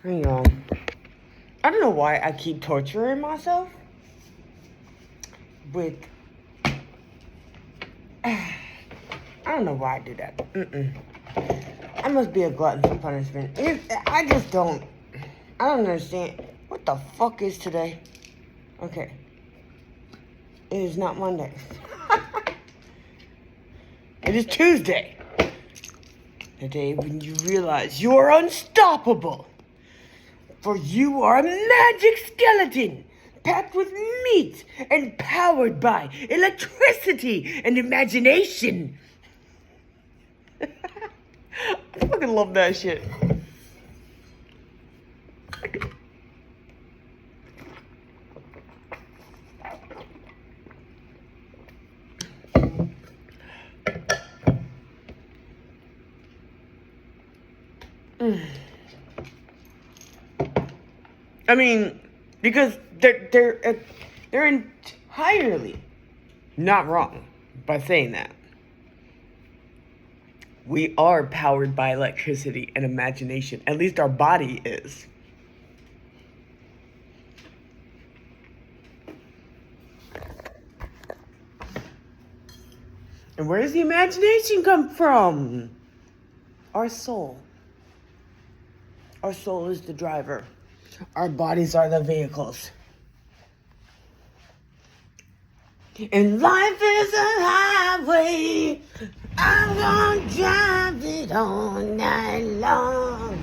Hang on. I don't know why I keep torturing myself with. I don't know why I do that. I must be a glutton for punishment. I just don't. I don't understand. What the fuck is today? Okay. It is not Monday. It is Tuesday. The day when you realize you are unstoppable. For you are a magic skeleton, packed with meat and powered by electricity and imagination. I fucking love that shit. I mean, because they're entirely not wrong by saying that. We are powered by electricity and imagination. At least our body is. And where does the imagination come from? Our soul. Our soul is the driver. Our bodies are the vehicles. And life is a highway. I'm gonna drive it all night long.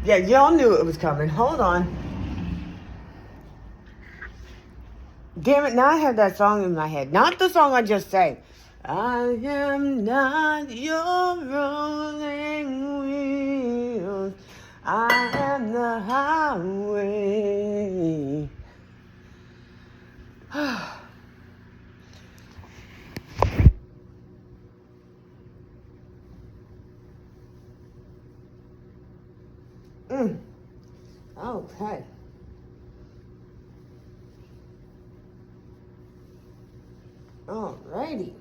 Yeah, y'all knew it was coming. Hold on. Damn it, now I have that song in my head. Not the song I just sang. I am not your rolling wheels. I am the highway. Okay. Alrighty.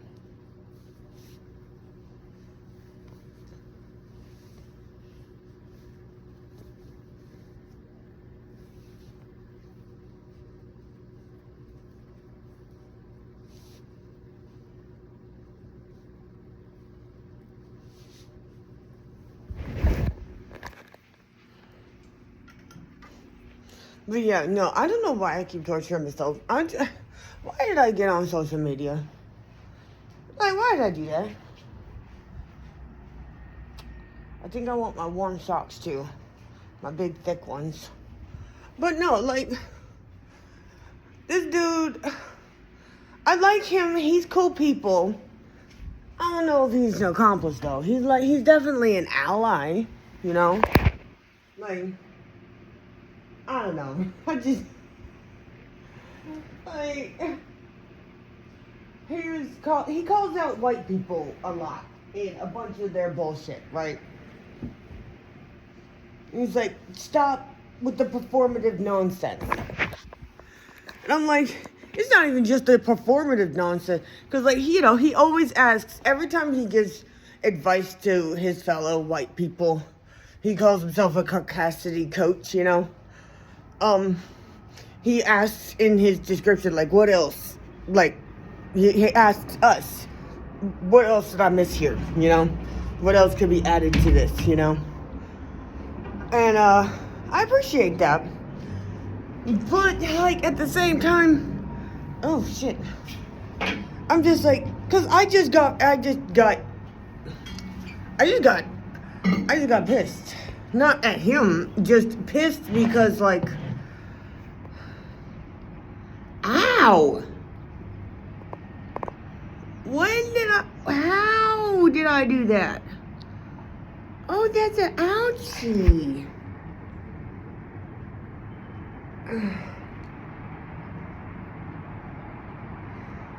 But yeah, no, I don't know why I keep torturing myself. Why did I get on social media? Like, why did I do that? I think I want my warm socks too. My big thick ones. But no, like, this dude, I like him. He's cool people. I don't know if he's an accomplice though. He's definitely an ally, you know? Like, I don't know. He calls out white people a lot in a bunch of their bullshit, right? He's like, stop with the performative nonsense. And I'm like, it's not even just the performative nonsense. Because, like, he always asks, every time he gives advice to his fellow white people, he calls himself a caucasity coach, you know? He asks in his description, like, what else? Like, he asks us, what else did I miss here, you know? What else could be added to this, you know? And, I appreciate that. But, like, at the same time, oh, shit. I'm just like, because I just got pissed. Not at him, just pissed because, like, ow! How did I do that? Oh, that's an ouchie.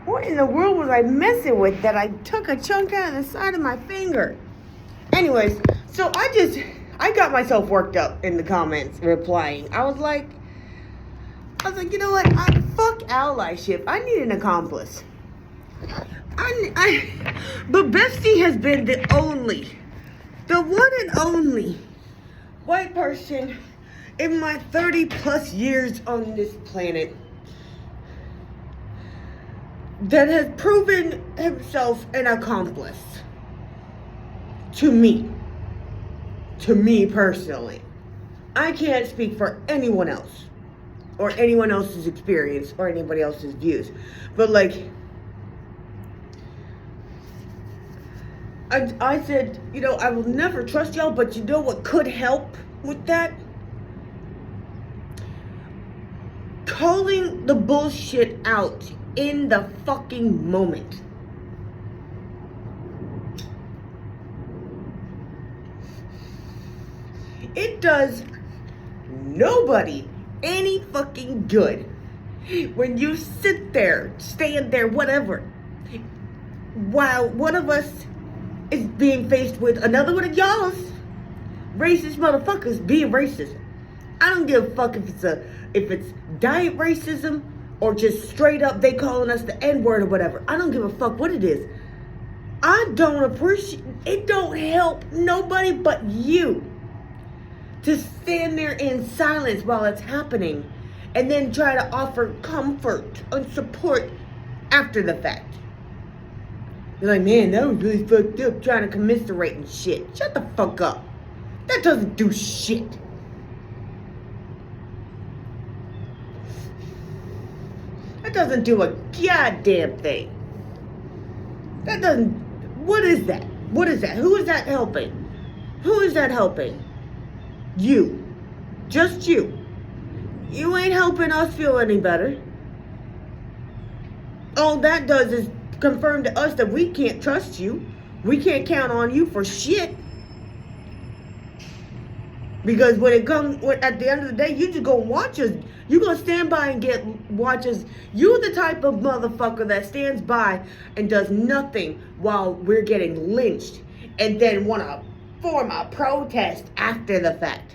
What in the world was I messing with that I took a chunk out of the side of my finger? Anyways, so I got myself worked up in the comments replying. I was like, you know what? Fuck allyship. I need an accomplice. But Bestie has been the one and only white person in my 30 plus years on this planet that has proven himself an accomplice to me personally. I can't speak for anyone else or anyone else's experience or anybody else's views, but like I said, I will never trust y'all, but you know what could help with that? Calling the bullshit out in the fucking moment. It does nobody any fucking good when you sit there, stand there, whatever, while one of us is being faced with another one of y'all's racist motherfuckers being racist. I don't give a fuck if it's diet racism or just straight up they calling us the N-word or whatever. I don't give a fuck what it is. I don't appreciate it. Don't help nobody but you to stand there in silence while it's happening and then try to offer comfort and support after the fact. You're like, man, that was really fucked up, trying to commiserate and shit. Shut the fuck up. That doesn't do shit. That doesn't do a goddamn thing. What is that? What is that? Who is that helping? Who is that helping? You. Just you. You ain't helping us feel any better. All that does is confirm to us that we can't trust you. We can't count on you for shit. Because when it comes, at the end of the day, you just gonna watch us. You gonna stand by and watch us. You the type of motherfucker that stands by and does nothing while we're getting lynched and then wanna form a protest after the fact.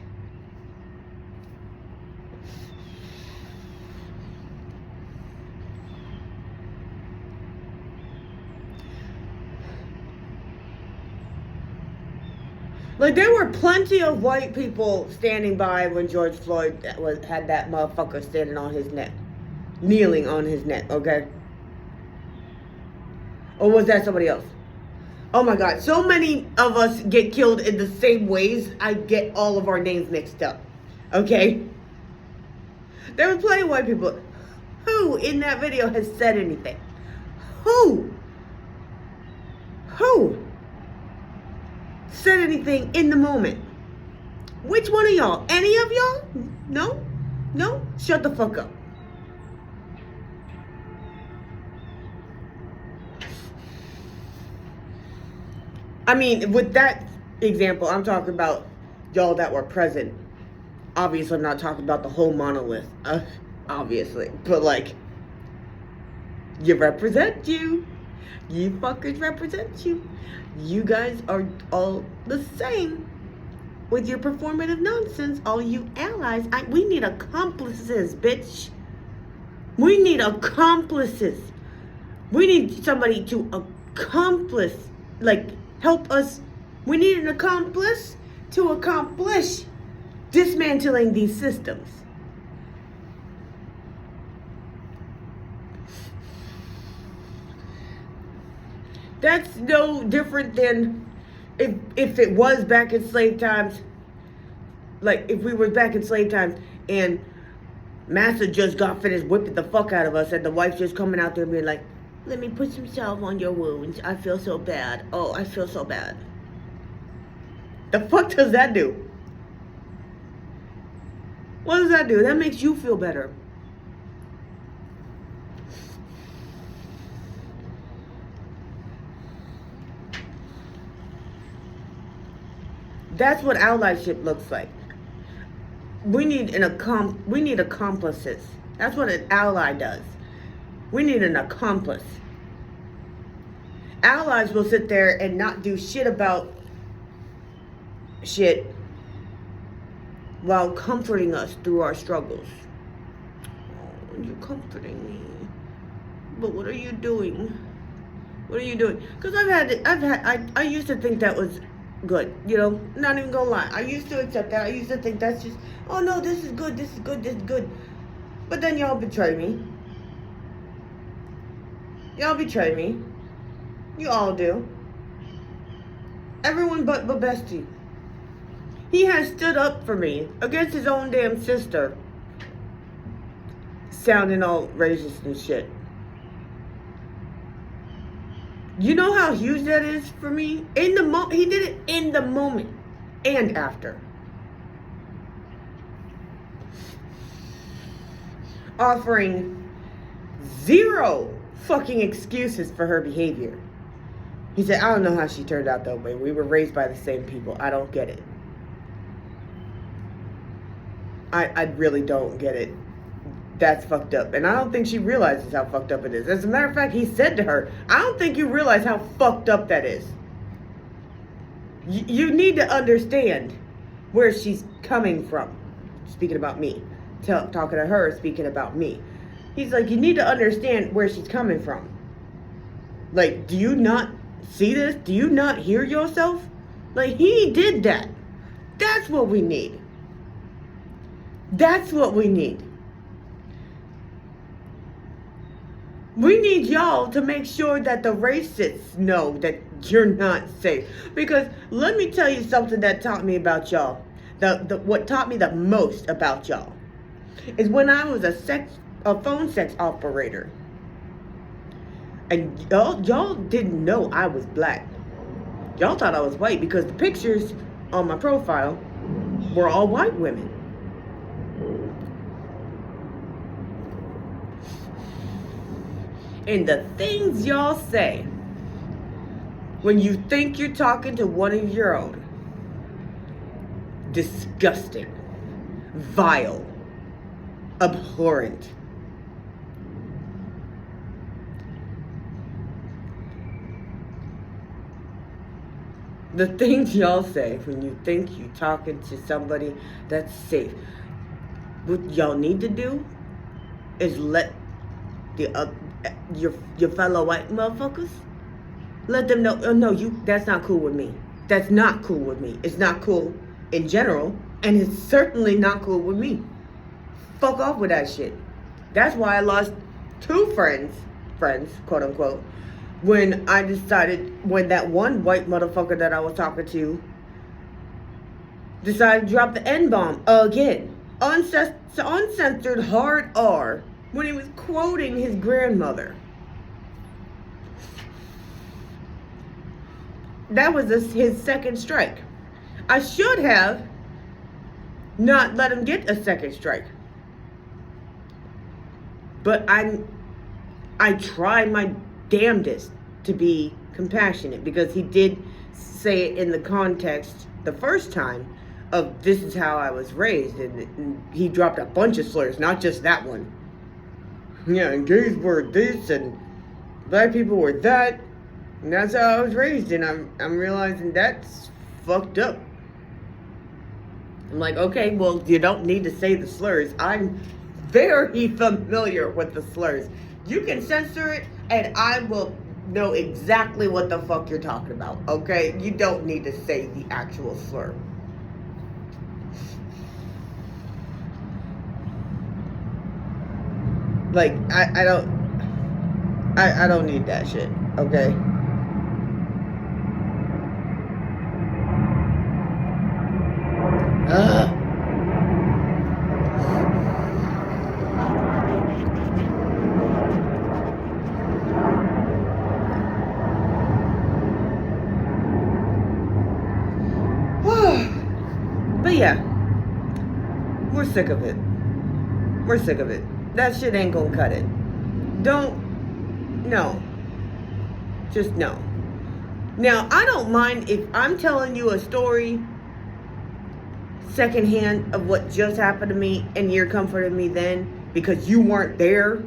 Like, there were plenty of white people standing by when George Floyd had that motherfucker standing on his neck. Kneeling on his neck, okay? Or was that somebody else? Oh my God, so many of us get killed in the same ways, I get all of our names mixed up, okay? There were plenty of white people. Who in that video has said anything? Who said anything in the moment? Which one of y'all? Any of y'all? No? Shut the fuck up. I mean, with that example, I'm talking about y'all that were present. Obviously, I'm not talking about the whole monolith. Obviously. But like, you represent you. You fuckers represent you. You guys are all the same with your performative nonsense. All you allies. We need accomplices, bitch. We need accomplices. We need somebody to help us. We need an accomplice to accomplish dismantling these systems. That's no different than if it was back in slave times. Like, if we were back in slave times and Massa just got finished whipping the fuck out of us and the wife's just coming out there and being like, let me put some salve on your wounds. I feel so bad. Oh, I feel so bad. The fuck does that do? What does that do? That makes you feel better. That's what allyship looks like. We need accomplices. That's what an ally does. We need an accomplice. Allies will sit there and not do shit about shit while comforting us through our struggles. Oh, you're comforting me. But what are you doing? What are you doing? Because I used to think that was good. You know, not even gonna lie. I used to accept that. I used to think that's just, oh no, this is good, this is good, this is good. But then y'all betray me. Y'all betray me. You all do. Everyone but Bestie. He has stood up for me against his own damn sister. Sounding all racist and shit. You know how huge that is for me? He did it in the moment and after. Offering zero fucking excuses for her behavior. He said, I don't know how she turned out that way. We were raised by the same people. I don't get it. I really don't get it. That's fucked up. And I don't think she realizes how fucked up it is. As a matter of fact, he said to her, I don't think you realize how fucked up that is. You need to understand where she's coming from. Speaking about me. Talking to her, speaking about me. He's like, you need to understand where she's coming from. Like, do you not see this? Do you not hear yourself? Like, he did that. That's what we need. That's what we need. We need y'all to make sure that the racists know that you're not safe. Because let me tell you something that taught me about y'all. What taught me the most about y'all is when I was a phone sex operator. And y'all didn't know I was black. Y'all thought I was white because the pictures on my profile were all white women. And the things y'all say when you think you're talking to one of your own. Disgusting. Vile. Abhorrent. The things y'all say when you think you're talking to somebody that's safe. What y'all need to do is let your fellow white motherfuckers, let them know, oh no, that's not cool with me. That's not cool with me. It's not cool in general, and it's certainly not cool with me. Fuck off with that shit. That's why I lost 2 friends, quote unquote, when that one white motherfucker that I was talking to decided to drop the N-bomb again. Uncensored hard R when he was quoting his grandmother. That was his second strike. I should have not let him get a second strike. But I tried my damnedest to be compassionate, because he did say it in the context the first time of this is how I was raised, and he dropped a bunch of slurs, not just that one. Yeah, and gays were this and black people were that, and that's how I was raised, and I'm realizing that's fucked up. I'm like, okay, well, you don't need to say the slurs. I'm very familiar with the slurs. You can censor it, and I will know exactly what the fuck you're talking about, okay? You don't need to say the actual slur. Like, I don't need that shit, okay? But yeah, we're sick of it. We're sick of it. That shit ain't gonna cut it. No. Just no. Now, I don't mind if I'm telling you a story secondhand of what just happened to me and you're comforting me then because you weren't there.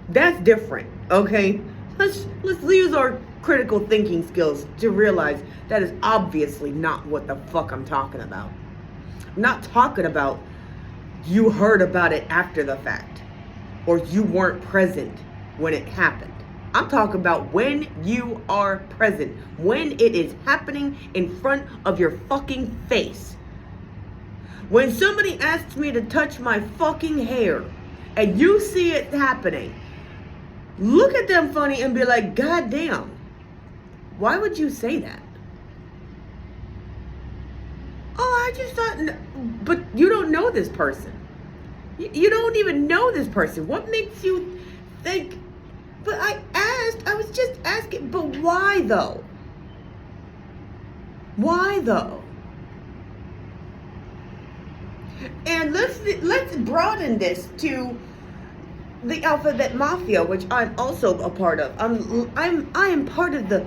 That's different, okay? Let's use our critical thinking skills to realize that is obviously not what the fuck I'm talking about. I'm not talking about you heard about it after the fact or you weren't present when it happened. I'm talking about when you are present, when it is happening in front of your fucking face. When somebody asks me to touch my fucking hair and you see it happening, look at them funny and be like, God damn, why would you say that? Oh, I just thought, but you don't know this person. You don't even know this person. What makes you think? But I was just asking, but why though? Why though? And let's broaden this to the Alphabet Mafia, which I'm also a part of. I am part of the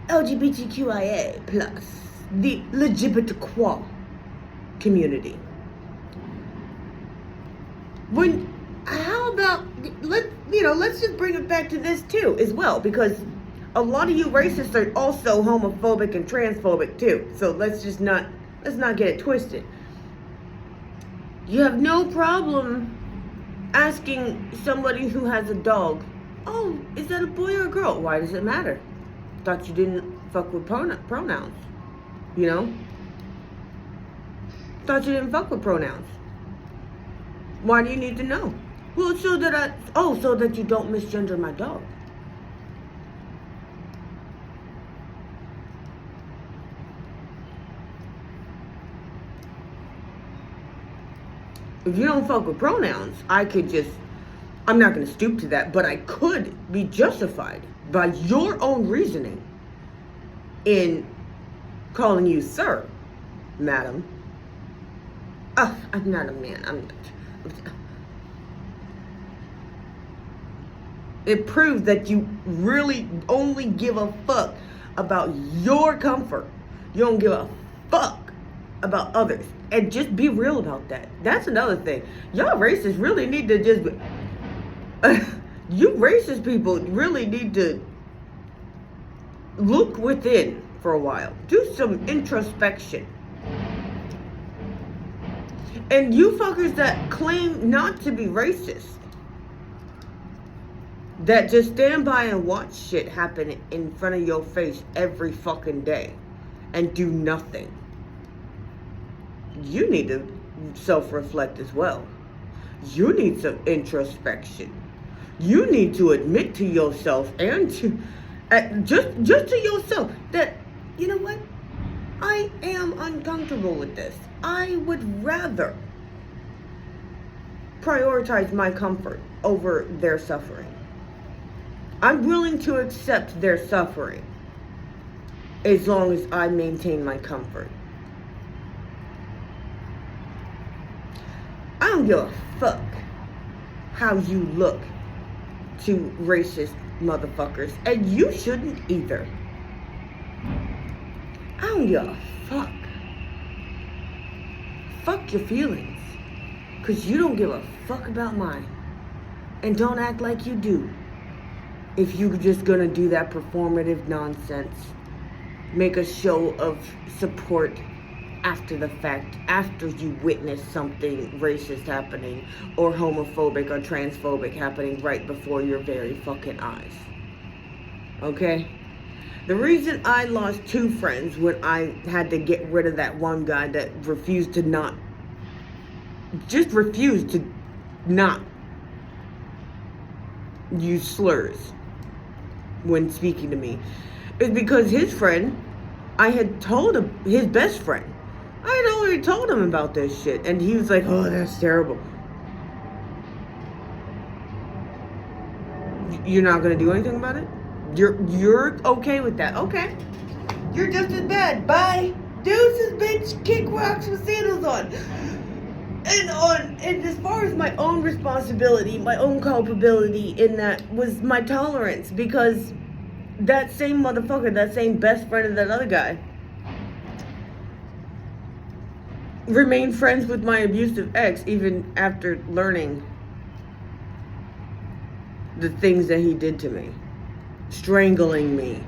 LGBTQIA plus, the LGBTQ community. How about let's just bring it back to this too as well, because a lot of you racists are also homophobic and transphobic too. So let's not get it twisted. You have no problem asking somebody who has a dog, oh, is that a boy or a girl? Why does it matter? Thought you didn't fuck with pronouns, you know? Thought you didn't fuck with pronouns. Why do you need to know? Well, so that you don't misgender my dog. If you don't fuck with pronouns, I'm not going to stoop to that, but I could be justified by your own reasoning in calling you sir, madam. Oh, I'm not a man. It proves that you really only give a fuck about your comfort. You don't give a fuck about others. And just be real about that. That's another thing. Y'all racists really need to just you racist people really need to look within for a while. Do some introspection. And you fuckers that claim not to be racist, that just stand by and watch shit happen in front of your face every fucking day and do nothing. You need to self-reflect as well. You need some introspection. You need to admit to yourself and to just to yourself that, you know what? I am uncomfortable with this. I would rather prioritize my comfort over their suffering. I'm willing to accept their suffering as long as I maintain my comfort. I don't give a fuck how you look to racist motherfuckers, and you shouldn't either. I don't give a fuck. Fuck your feelings, because you don't give a fuck about mine. And don't act like you do. If you're just gonna do that performative nonsense, make a show of support after the fact, after you witness something racist happening or homophobic or transphobic happening right before your very fucking eyes. Okay? The reason I lost 2 friends when I had to get rid of that one guy that refused to not use slurs when speaking to me is because his friend, I had told him, his best friend, I had already told him about this shit, and he was like, oh, that's terrible. You're not gonna do anything about it? You're okay with that? Okay. You're just as bad. Bye. Deuces, bitch. Kick rocks with sandals on. And as far as my own responsibility, my own culpability in that was my tolerance, because that same motherfucker, that same best friend of that other guy, remained friends with my abusive ex even after learning the things that he did to me. Strangling me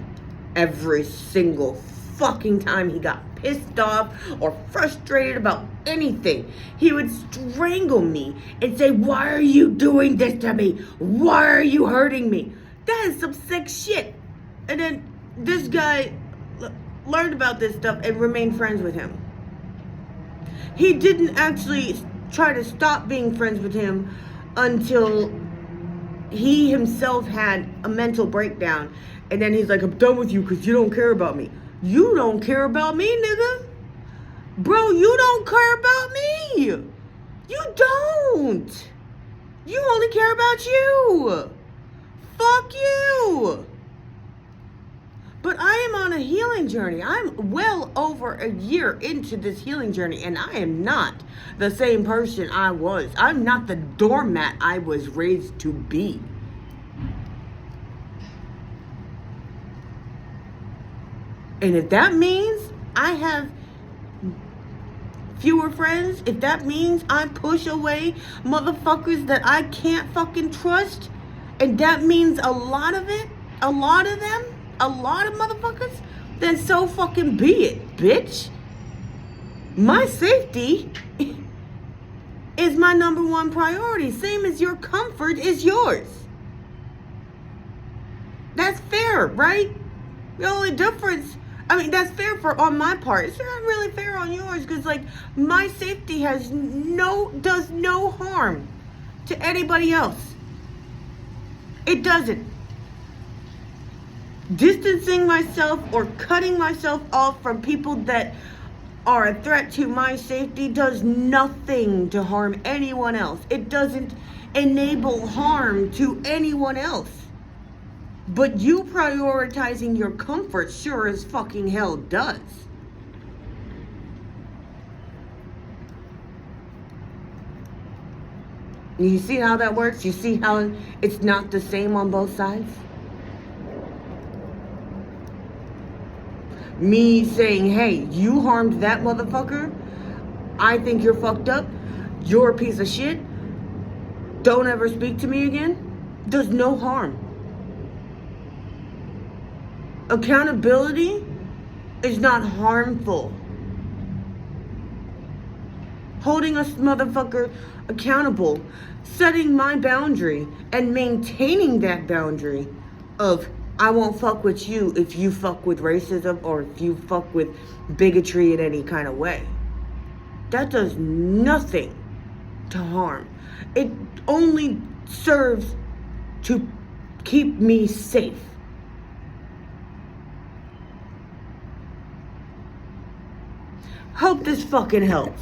every single fucking time he got pissed off or frustrated about anything. He would strangle me and say, why are you doing this to me? Why are you hurting me? That is some sick shit. And then this guy learned about this stuff and remained friends with him. He didn't actually try to stop being friends with him until he himself had a mental breakdown. And then he's like, I'm done with you because you don't care about me. You don't care about me, nigga. Bro, you don't care about me. You don't. You only care about you. Fuck you. But I am on a healing journey. I'm well over a year into this healing journey, and I am not the same person I was. I'm not the doormat I was raised to be. And if that means I have fewer friends, if that means I push away motherfuckers that I can't fucking trust, and that means a lot of them, a lot of motherfuckers, then so fucking be it, bitch. My safety is my number one priority, same as your comfort is yours. That's fair, right? The only difference, I mean, that's fair on my part. It's not really fair on yours, because like my safety does no harm to anybody else. It doesn't. Distancing myself or cutting myself off from people that are a threat to my safety does nothing to harm anyone else. It doesn't enable harm to anyone else. But you prioritizing your comfort sure as fucking hell does. You see how that works? You see how it's not the same on both sides? Me saying, hey, you harmed that motherfucker. I think you're fucked up. You're a piece of shit. Don't ever speak to me again. Does no harm. Accountability is not harmful. Holding a motherfucker accountable, setting my boundary, and maintaining that boundary of I won't fuck with you if you fuck with racism or if you fuck with bigotry in any kind of way. That does nothing to harm. It only serves to keep me safe. Hope this fucking helps.